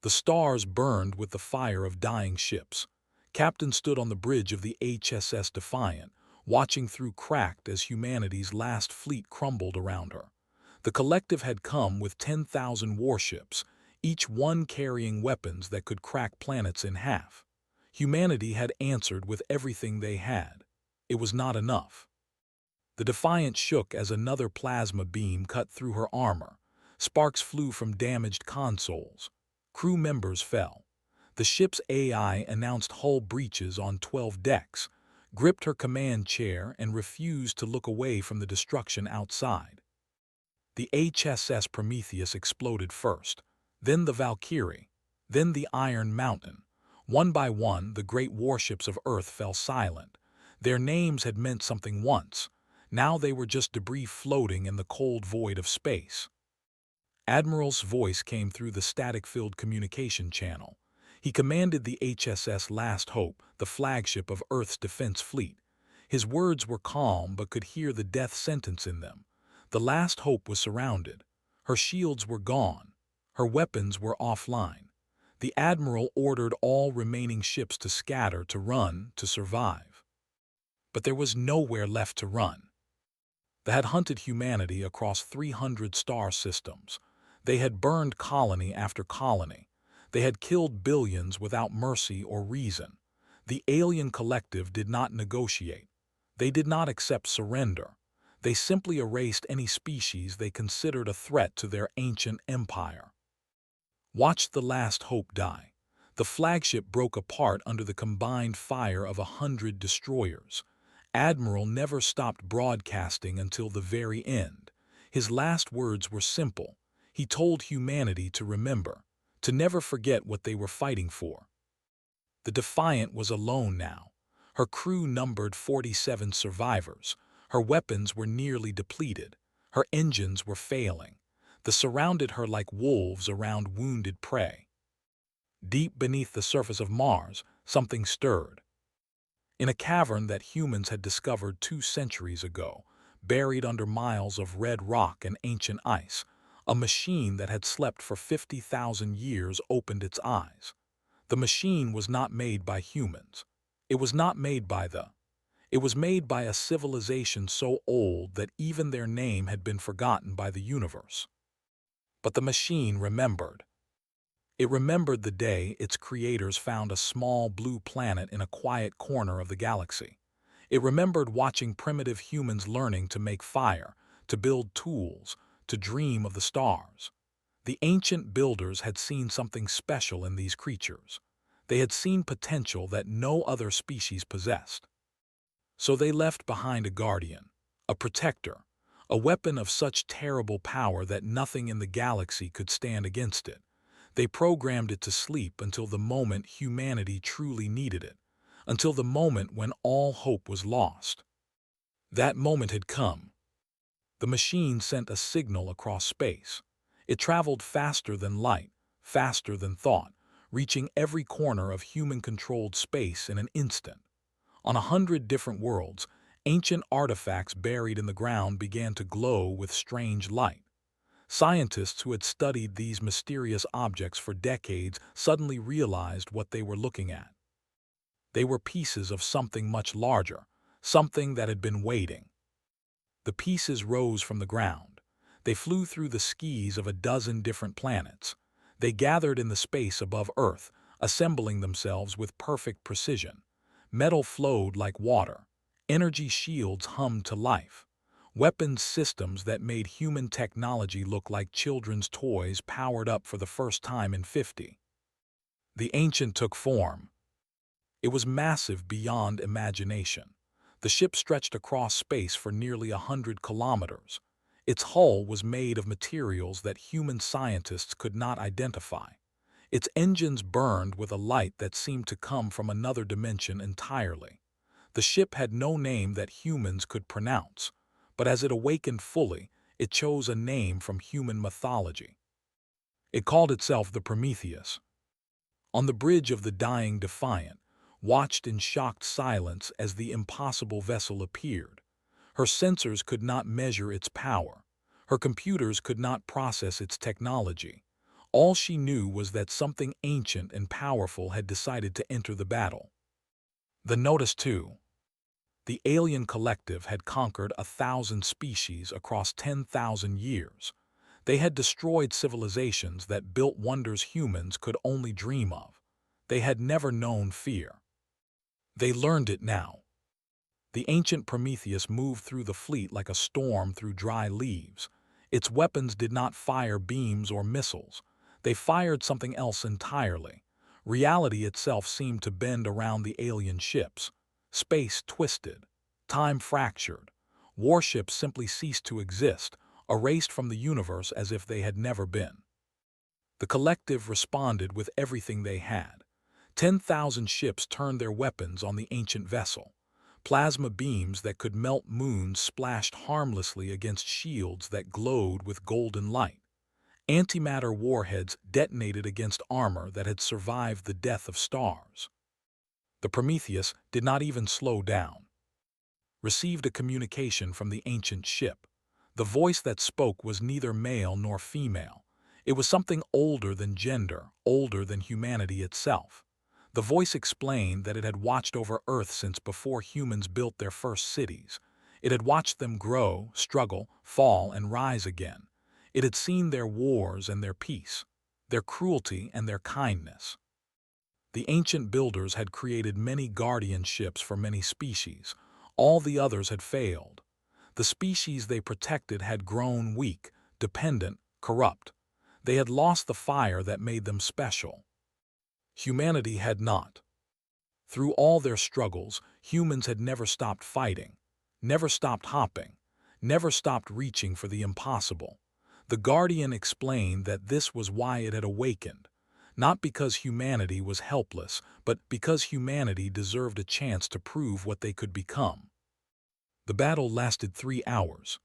The stars burned with the fire of dying ships. Captain stood on the bridge of the HSS Defiant, watching through cracked as humanity's last fleet crumbled around her. The collective had come with 10,000 warships, each one carrying weapons that could crack planets in half. Humanity had answered with everything they had. It was not enough. The Defiant shook as another plasma beam cut through her armor. Sparks flew from damaged consoles. Crew members fell. The ship's AI announced hull breaches on 12 decks, gripped her command chair, and refused to look away from the destruction outside. The HSS Prometheus exploded first, then the Valkyrie, then the Iron Mountain. One by one, the great warships of Earth fell silent. Their names had meant something once. Now they were just debris floating in the cold void of space. Admiral's voice came through the static-filled communication channel. He commanded the HSS Last Hope, the flagship of Earth's defense fleet. His words were calm but could hear the death sentence in them. The Last Hope was surrounded. Her shields were gone. Her weapons were offline. The Admiral ordered all remaining ships to scatter, to run, to survive. But there was nowhere left to run. They had hunted humanity across 300 star systems. They had burned colony after colony. They had killed billions without mercy or reason. The alien collective did not negotiate. They did not accept surrender. They simply erased any species they considered a threat to their ancient empire. Watch the Last Hope die. The flagship broke apart under the combined fire of 100 destroyers. Admiral never stopped broadcasting until the very end. His last words were simple. He told humanity to remember, to never forget what they were fighting for. The Defiant was alone now. Her crew numbered 47 survivors. Her weapons were nearly depleted. Her engines were failing. They surrounded her like wolves around wounded prey. Deep beneath the surface of Mars, something stirred. In a cavern that humans had discovered 2 centuries ago, buried under miles of red rock and ancient ice, a machine that had slept for 50,000 years opened its eyes. The machine was not made by humans. It was not made by It was made by a civilization so old that even their name had been forgotten by the universe. But the machine remembered. It remembered the day its creators found a small blue planet in a quiet corner of the galaxy. It remembered watching primitive humans learning to make fire, to build tools, to dream of the stars. The ancient builders had seen something special in these creatures. They had seen potential that no other species possessed. So they left behind a guardian, a protector, a weapon of such terrible power that nothing in the galaxy could stand against it. They programmed it to sleep until the moment humanity truly needed it, until the moment when all hope was lost. That moment had come. The machine sent a signal across space. It traveled faster than light, faster than thought, reaching every corner of human-controlled space in an instant. On 100 different worlds, ancient artifacts buried in the ground began to glow with strange light. Scientists who had studied these mysterious objects for decades suddenly realized what they were looking at. They were pieces of something much larger, something that had been waiting. The pieces rose from the ground. They flew through the skis of a dozen different planets. They gathered in the space above Earth, assembling themselves with perfect precision. Metal flowed like water. Energy shields hummed to life. Weapons systems that made human technology look like children's toys powered up for the first time in 50. The ancient took form. It was massive beyond imagination. The ship stretched across space for nearly 100 kilometers. Its hull was made of materials that human scientists could not identify. Its engines burned with a light that seemed to come from another dimension entirely. The ship had no name that humans could pronounce, but as it awakened fully, it chose a name from human mythology. It called itself the Prometheus. On the bridge of the dying Defiant, watched in shocked silence as the impossible vessel appeared. Her sensors could not measure its power. Her computers could not process its technology. All she knew was that something ancient and powerful had decided to enter the battle. The notice, too. The alien collective had conquered 1,000 species across 10,000 years. They had destroyed civilizations that built wonders humans could only dream of. They had never known fear. They learned it now. The ancient Prometheus moved through the fleet like a storm through dry leaves. Its weapons did not fire beams or missiles. They fired something else entirely. Reality itself seemed to bend around the alien ships. Space twisted. Time fractured. Warships simply ceased to exist, erased from the universe as if they had never been. The collective responded with everything they had. 10,000 ships turned their weapons on the ancient vessel. Plasma beams that could melt moons splashed harmlessly against shields that glowed with golden light. Antimatter warheads detonated against armor that had survived the death of stars. The Prometheus did not even slow down. Received a communication from the ancient ship. The voice that spoke was neither male nor female. It was something older than gender, older than humanity itself. The voice explained that it had watched over Earth since before humans built their first cities. It had watched them grow, struggle, fall, and rise again. It had seen their wars and their peace, their cruelty and their kindness. The ancient builders had created many guardian ships for many species. All the others had failed. The species they protected had grown weak, dependent, corrupt. They had lost the fire that made them special. Humanity had not. Through all their struggles, humans had never stopped fighting, never stopped hopping, never stopped reaching for the impossible. The Guardian explained that this was why it had awakened, not because humanity was helpless, but because humanity deserved a chance to prove what they could become. The battle lasted 3 hours.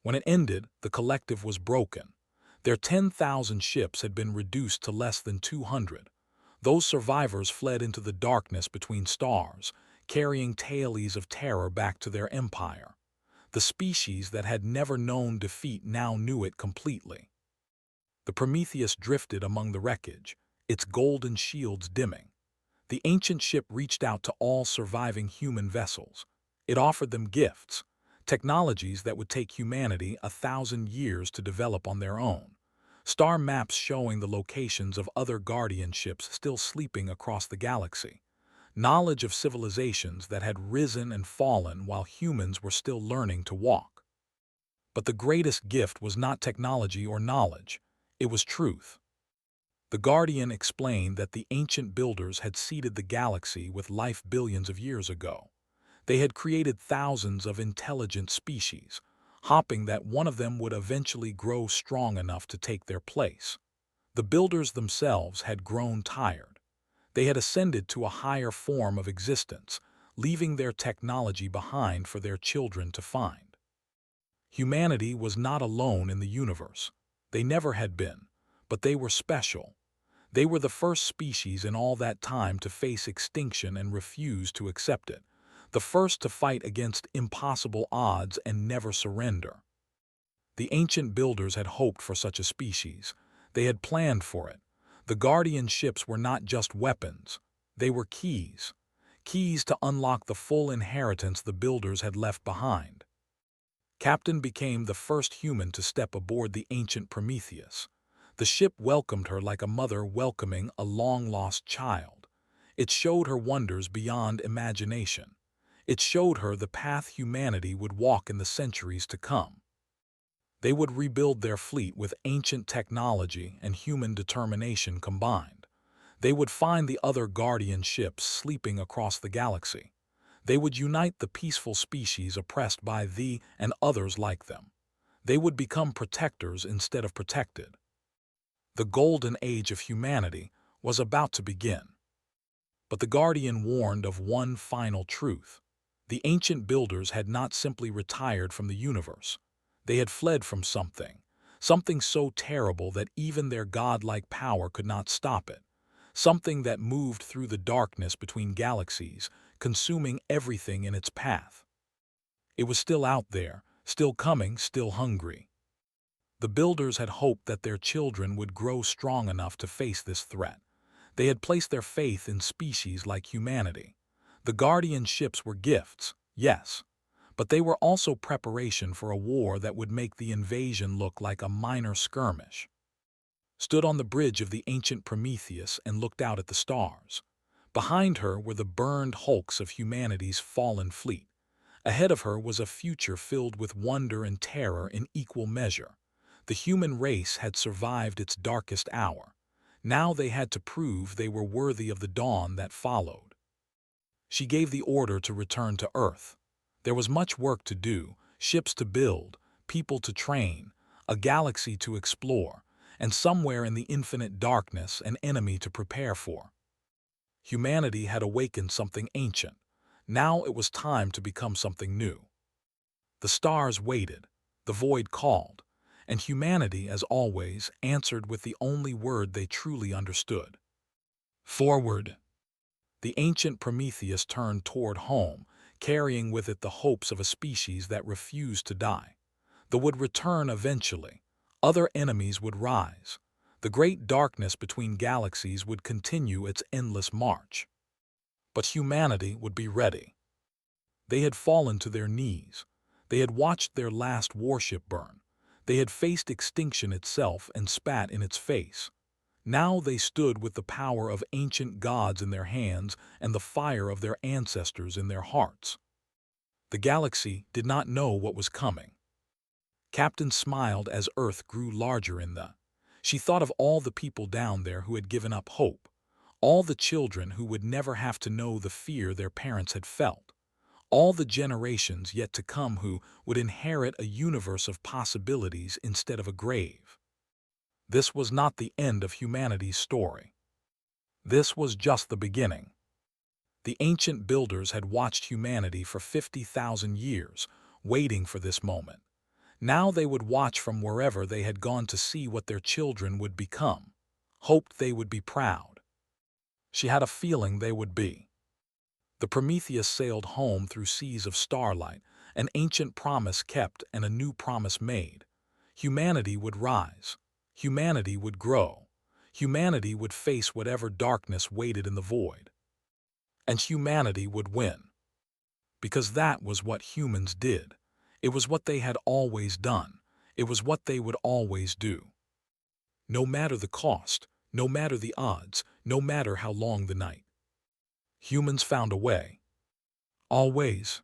When it ended, the collective was broken. Their 10,000 ships had been reduced to less than 200. Those survivors fled into the darkness between stars, carrying tales of terror back to their empire. The species that had never known defeat now knew it completely. The Prometheus drifted among the wreckage, its golden shields dimming. The ancient ship reached out to all surviving human vessels. It offered them gifts, technologies that would take humanity 1,000 years to develop on their own. Star maps showing the locations of other guardian ships still sleeping across the galaxy. Knowledge of civilizations that had risen and fallen while humans were still learning to walk. But the greatest gift was not technology or knowledge. It was truth. The Guardian explained that the ancient builders had seeded the galaxy with life billions of years ago. They had created thousands of intelligent species, hoping that one of them would eventually grow strong enough to take their place. The builders themselves had grown tired. They had ascended to a higher form of existence, leaving their technology behind for their children to find. Humanity was not alone in the universe. They never had been, but they were special. They were the first species in all that time to face extinction and refuse to accept it. The first to fight against impossible odds and never surrender. The ancient builders had hoped for such a species. They had planned for it. The guardian ships were not just weapons. They were keys. Keys to unlock the full inheritance the builders had left behind. Captain became the first human to step aboard the ancient Prometheus. The ship welcomed her like a mother welcoming a long-lost child. It showed her wonders beyond imagination. It showed her the path humanity would walk in the centuries to come. They would rebuild their fleet with ancient technology and human determination combined. They would find the other guardian ships sleeping across the galaxy. They would unite the peaceful species oppressed by thee and others like them. They would become protectors instead of protected. The golden age of humanity was about to begin. But the Guardian warned of one final truth. The ancient builders had not simply retired from the universe. They had fled from something so terrible that even their godlike power could not stop it. Something that moved through the darkness between galaxies, consuming everything in its path. It was still out there, still coming, still hungry. The builders had hoped that their children would grow strong enough to face this threat. They had placed their faith in species like humanity. The guardian ships were gifts, yes, but they were also preparation for a war that would make the invasion look like a minor skirmish. Stood on the bridge of the ancient Prometheus and looked out at the stars. Behind her were the burned hulks of humanity's fallen fleet. Ahead of her was a future filled with wonder and terror in equal measure. The human race had survived its darkest hour. Now they had to prove they were worthy of the dawn that followed. She gave the order to return to Earth. There was much work to do, ships to build, people to train, a galaxy to explore, and somewhere in the infinite darkness an enemy to prepare for. Humanity had awakened something ancient. Now it was time to become something new. The stars waited, the void called, and humanity, as always, answered with the only word they truly understood. Forward! The ancient Prometheus turned toward home, carrying with it the hopes of a species that refused to die. They would return eventually. Other enemies would rise. The great darkness between galaxies would continue its endless march. But humanity would be ready. They had fallen to their knees. They had watched their last warship burn. They had faced extinction itself and spat in its face. Now they stood with the power of ancient gods in their hands and the fire of their ancestors in their hearts. The galaxy did not know what was coming. Captain smiled as Earth grew larger in the. She thought of all the people down there who had given up hope, all the children who would never have to know the fear their parents had felt, all the generations yet to come who would inherit a universe of possibilities instead of a grave. This was not the end of humanity's story. This was just the beginning. The ancient builders had watched humanity for 50,000 years, waiting for this moment. Now they would watch from wherever they had gone to see what their children would become, hoped they would be proud. She had a feeling they would be. The Prometheus sailed home through seas of starlight, an ancient promise kept and a new promise made. Humanity would rise. Humanity would grow. Humanity would face whatever darkness waited in the void. And humanity would win. Because that was what humans did. It was what they had always done. It was what they would always do. No matter the cost, no matter the odds, no matter how long the night. Humans found a way. Always.